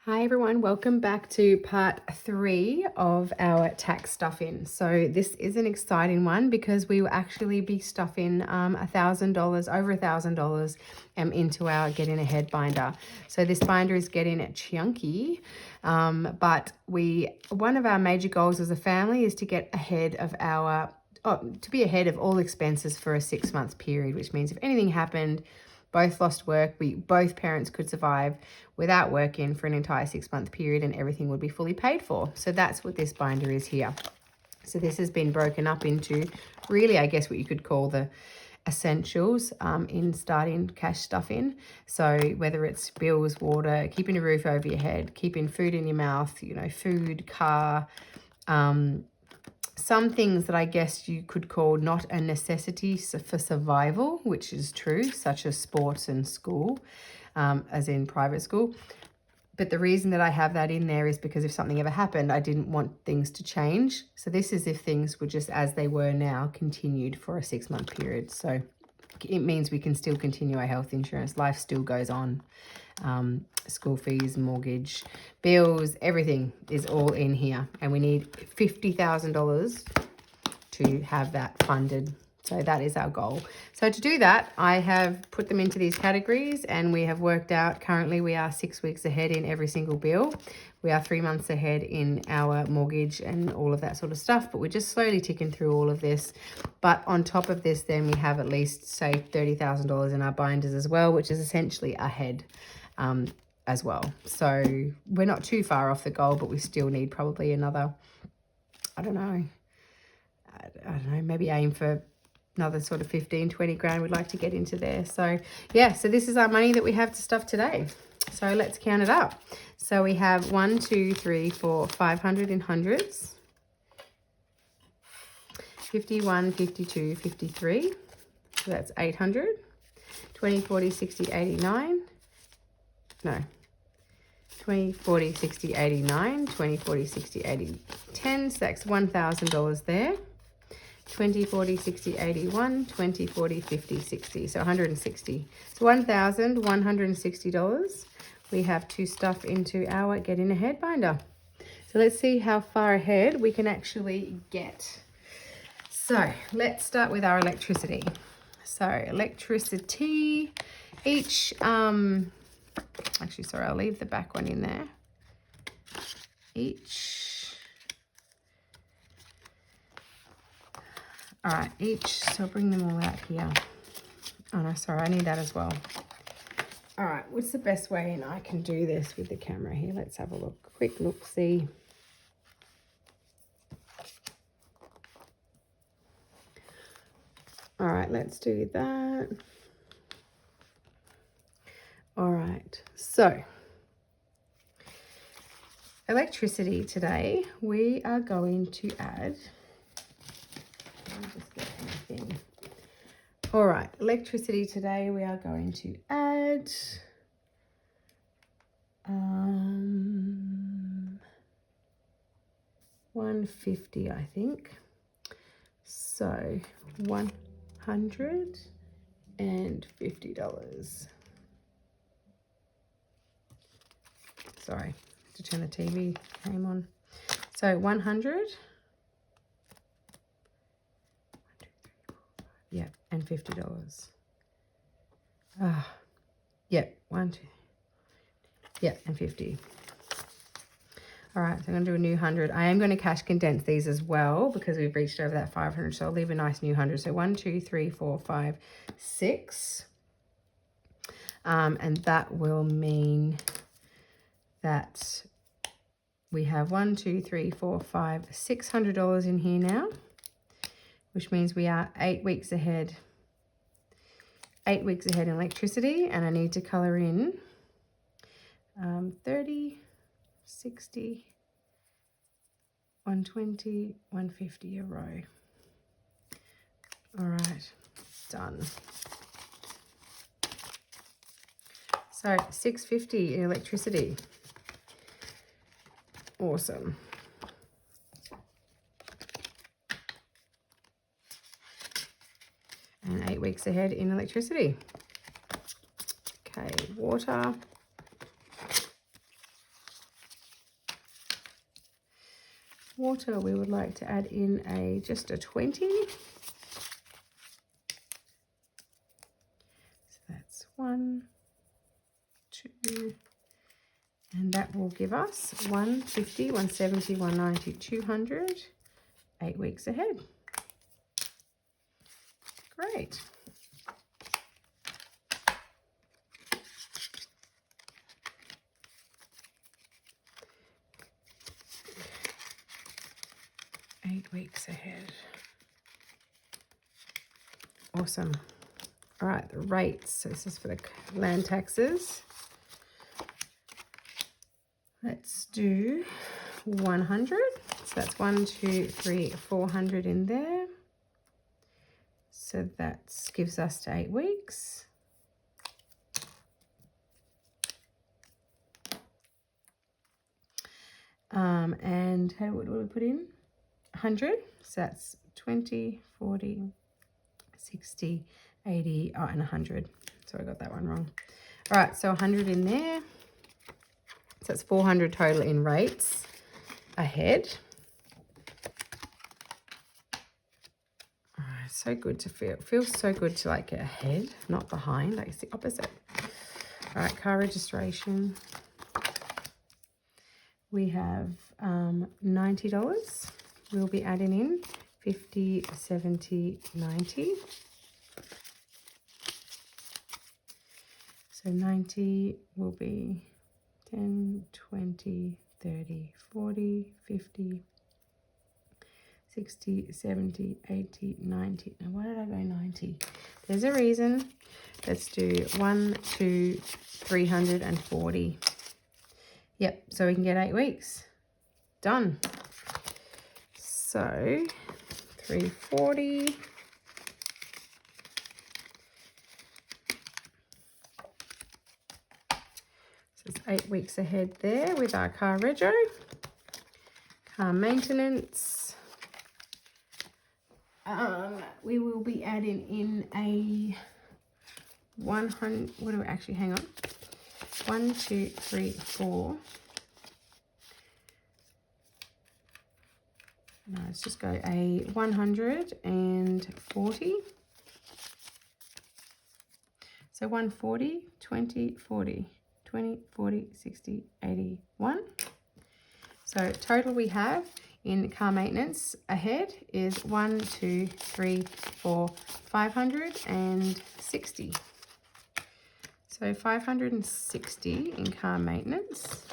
Hi everyone, welcome back to part 3 of our tax stuffing. So this is an exciting one because we will actually be stuffing $1,000, over $1,000 into our Getting Ahead binder. So this binder is getting chunky, but one of our major goals as a family is to get ahead of to be ahead of all expenses for a 6-month period, which means if anything happened, both lost work, both parents could survive without working for an entire 6-month period and everything would be fully paid for. So that's what this binder is here. So this has been broken up into really, I guess, what you could call the essentials in starting cash stuffing. So whether it's bills, water, keeping a roof over your head, keeping food in your mouth, food, car, some things that I guess you could call not a necessity for survival, which is true, such as sports and school, as in private school. But the reason that I have that in there is because if something ever happened, I didn't want things to change. So this is if things were just as they were now, continued for a 6-month period. So it means we can still continue our health insurance. Life still goes on. School fees, mortgage, bills, everything is all in here. And we need $50,000 to have that funded. So that is our goal. So to do that, I have put them into these categories and we have worked out currently we are 6 weeks ahead in every single bill. We are 3 months ahead in our mortgage and all of that sort of stuff, but we're just slowly ticking through all of this. But on top of this, then we have at least, say, $30,000 in our binders as well, which is essentially ahead as well. So we're not too far off the goal, but we still need probably another, I don't know, maybe aim for another sort of 15, 20 grand we'd like to get into there. So yeah, so this is our money that we have to stuff today. So let's count it up. So we have 1, 2, 3, 4, 500 in hundreds, 51, 52, 53. So that's 800, 20, 40, 60, 89. No, 20, 40, 60, 89, 20, 40, 60, 80, 10. So that's $1,000 there. 20, 40, 60, 81, 20, 40, 50, 60. So 160. So $1,160 we have to stuff into our Getting Ahead binder. So let's see how far ahead we can actually get. So let's start with our electricity. So electricity, each, actually, sorry, I'll leave the back one in there. All right, so I'll bring them all out here. Oh no, sorry, I need that as well. All right, what's the best way and I can do this with the camera here? Let's have a look, quick look, see. All right, let's do that. All right, so electricity today, we are going to add, just get anything. All right, electricity today, we are going to add 150, I think. So $150. Sorry, to turn the TV came on. So 100. Yeah, and $50. Yeah, 1, 2. Yeah, and 50. All right, so I'm going to do a new 100. I am going to cash condense these as well because we've reached over that 500. So I'll leave a nice new 100. So 1, 2, 3, 4, 5, 6. And that will mean that we have $600 in here now, which means we are 8 weeks ahead. 8 weeks ahead in electricity, and I need to color in 30, 60, 120, 150 a row. All right, done. So $650 in electricity. Awesome. And 8 weeks ahead in electricity. Okay, water. quarter, we would like to add in just a 20. So that's 1, 2, and that will give us 150, 170, 190, 200, 8 weeks ahead. Great. Eight weeks ahead. Awesome. All right, the rates. So this is for the land taxes. Let's do 100. So that's 1, 2, 3, 400 in there. So that gives us to 8 weeks. And what do we put in? 100. So that's 20, 40, 60, 80, and 100. So I got that one wrong. All right, so 100 in there. So that's 400 total in rates ahead. Oh, it's so good to feel. It feels so good to like get ahead, not behind. Like it's the opposite. All right, car registration. We have $90. We'll be adding in 50, 70, 90. So 90 will be 10, 20, 30, 40, 50, 60, 70, 80, 90. Now, why did I go 90? There's a reason. Let's do 1, 2, 340. Yep, so we can get 8 weeks. Done. So 340. So it's 8 weeks ahead there with our car rego. Car maintenance. We will be adding in a 100. What do we actually, hang on. 1, 2, 3, 4. No, let's just go a 140. So 140, 20, 40, 20, 40, 60, 81. So total we have in car maintenance ahead is 1, 2, 3, 4, 560. So 560 in car maintenance.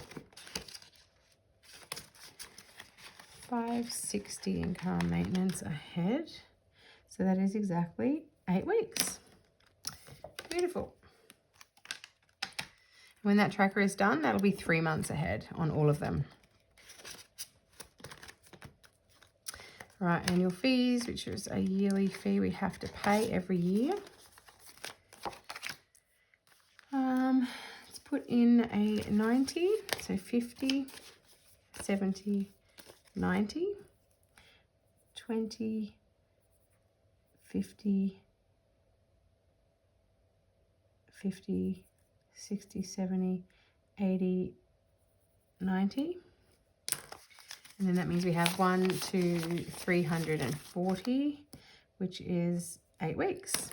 560 in car maintenance ahead. So that is exactly 8 weeks. Beautiful. When that tracker is done, that'll be 3 months ahead on all of them. All right, annual fees, which is a yearly fee we have to pay every year. Let's put in a 90, so 50, 70, 90, 20, 50, 50, 60, 70, 80, 90. And then that means we have 1, 2, 340, which is 8 weeks.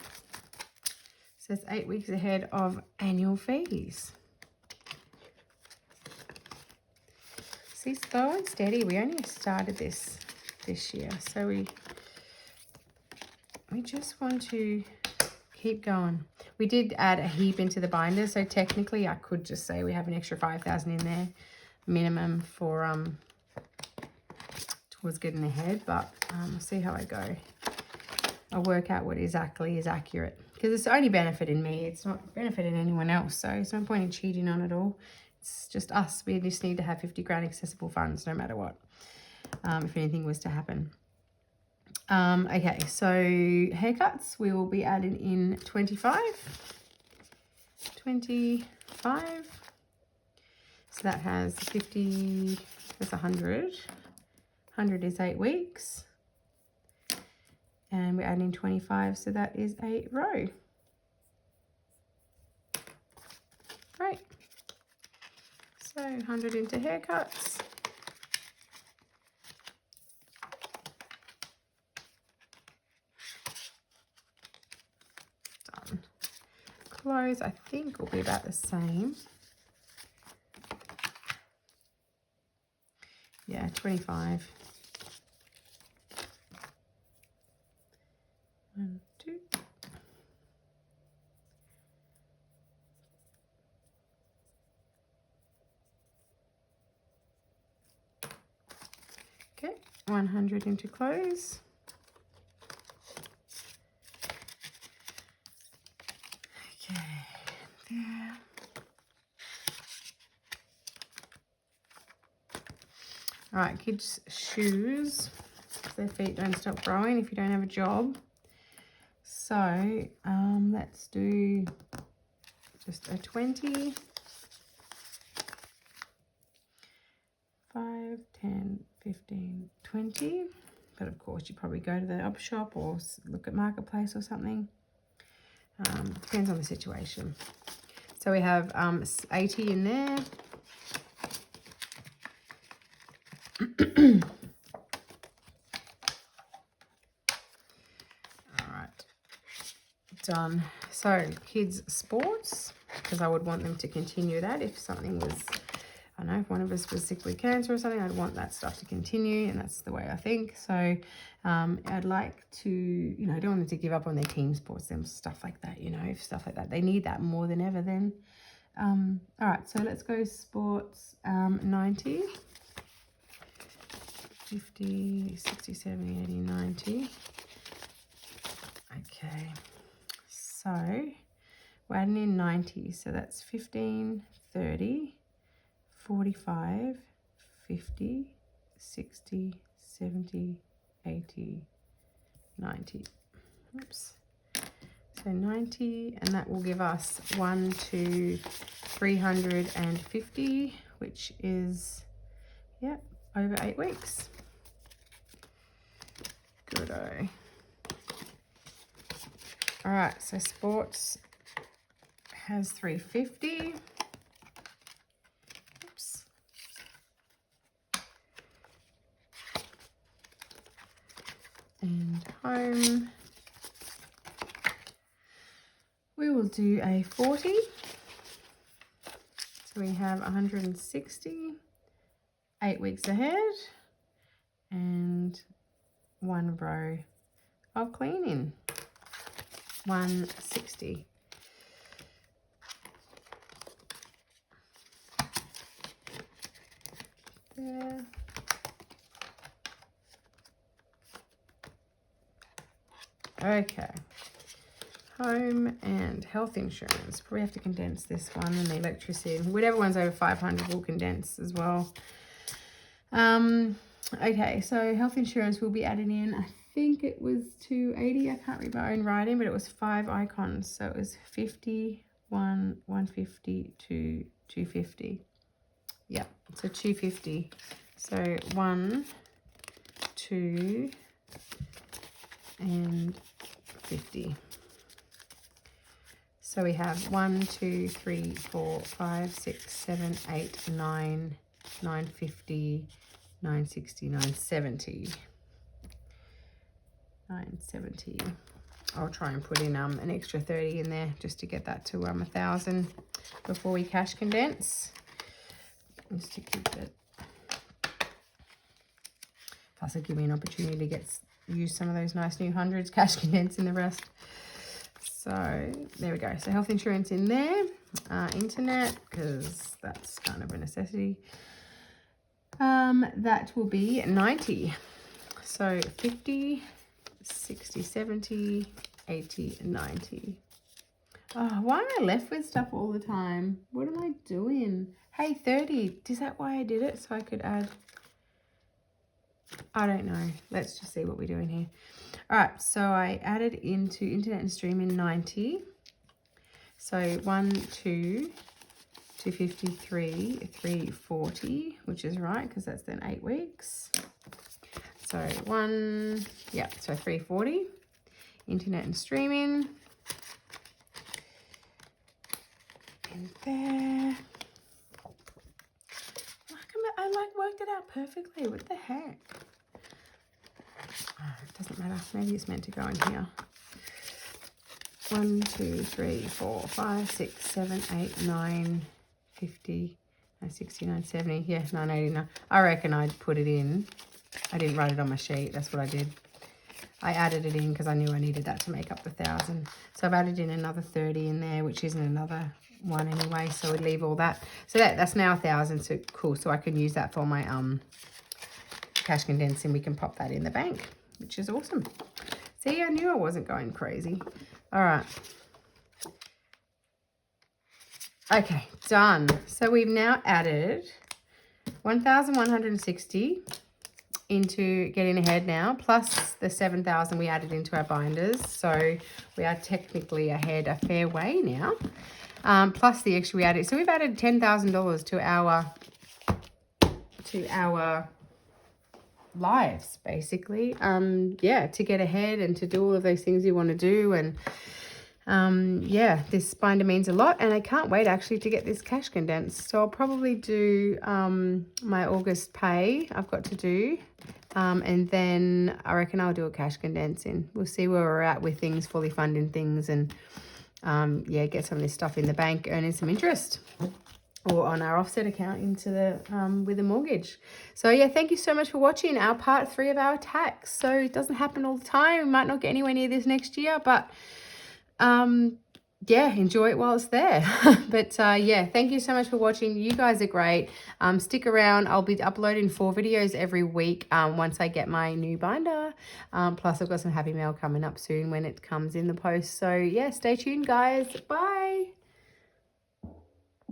So it's 8 weeks ahead of annual fees. See, slow and steady. We only started this year, so we just want to keep going. We did add a heap into the binder, so technically I could just say we have an extra 5,000 in there minimum for towards getting ahead, but we'll see how I go. I'll work out what exactly is accurate, because it's only benefiting me. It's not benefiting anyone else, so it's no point in cheating on it all. It's just us. We just need to have 50 grand accessible funds no matter what, if anything was to happen. Okay, so haircuts, we will be adding in 25. 25. So that has 50, that's 100. 100 is 8 weeks. And we're adding 25, so that is a row. Great. So 100 into haircuts. clothes, I think, will be about the same. Yeah, 25. 1, 2. Okay, 100 into clothes. Okay, there. All right, kids' shoes. Their feet don't stop growing if you don't have a job. So let's do just a 20. 5, 10, 15, 20. But of course, you probably go to the op shop or look at Marketplace or something. Depends on the situation. So we have 80 in there. All right, done. So kids' sports, because I would want them to continue that. If something was, I don't know, if one of us was sick with cancer or something, I'd want that stuff to continue, and that's the way I think. So I'd like to, you know, I don't want them to give up on their team sports and stuff like that, you know, stuff like that. They need that more than ever then. All right, so let's go sports, 90. 50, 60, 70, 80, 90. Okay, so we're adding in 90, so that's 15, 30, 45, 50, 60, 70, 80, 90. Oops. So 90, and that will give us 1 to 350, which is, yeah, over 8 weeks. Good-o. All right, so sports has 350. Oops. And home, we will do a 40. So we have 160, 8 weeks ahead, and 1 row of cleaning. 160. There. Okay. Home and health insurance. Probably have to condense this one, and the electricity. Whatever one's over 500 will condense as well. Okay, so health insurance will be added in. I think it was 280. I can't read my own writing, but it was 5 icons. So it was 50, 150 to 250. Yeah, so 250. So 1, 2, and 50. So we have 1, 2, 3, 4, 5, 6, 7, 8, 9, 950, 960, 970. 970. I'll try and put in an extra 30 in there just to get that to 1,000 before we cash condense. Just to keep it. Plus, it'll give me an opportunity to use some of those nice new hundreds, cash condense in the rest. So there we go. So health insurance in there, internet, because that's kind of a necessity. That will be 90. So 50, 60, 70, 80, 90. Oh, why am I left with stuff all the time? What am I doing? Hey, 30. Is that why I did it? So I could add... I don't know. Let's just see what we're doing here. All right, so I added into internet and streaming 90. So 1, 2, 253, 340, which is right because that's then 8 weeks. So 1, yeah, so 340. Internet and streaming. In there. I worked it out perfectly. What the heck? Oh, it doesn't matter. Maybe it's meant to go in here. 1, 2, 3, 4, 5, 6, 7, 8, 9, 50, 69, 70, yeah, 989. I reckon I'd put it in. I didn't write it on my sheet. That's what I did. I added it in because I knew I needed that to make up the 1,000. So I've added in another 30 in there, which isn't another one anyway. So we'd leave all that. So that's now 1,000. So cool. So I can use that for my cash condensing. We can pop that in the bank, which is awesome. See, I knew I wasn't going crazy. All right. Okay, done. So we've now added 1,160 into getting ahead now, plus the 7,000 we added into our binders. So we are technically ahead a fair way now. Plus the extra we added. So we've added $10,000 to our lives, basically. Yeah, to get ahead and to do all of those things you want to do. And yeah, this binder means a lot, and I can't wait actually to get this cash condensed. So I'll probably do my August pay I've got to do, and then I reckon I'll do a cash condensing. We'll see where we're at with things, fully funding things, and yeah, get some of this stuff in the bank, earning some interest, or on our offset account into the with a mortgage. So yeah, thank you so much for watching our part 3 of our tax. So it doesn't happen all the time. We might not get anywhere near this next year, but yeah, enjoy it while it's there. But yeah, thank you so much for watching. You guys are great. Stick around. I'll be uploading 4 videos every week once I get my new binder. Plus I've got some happy mail coming up soon when it comes in the post. So yeah, stay tuned guys. Bye.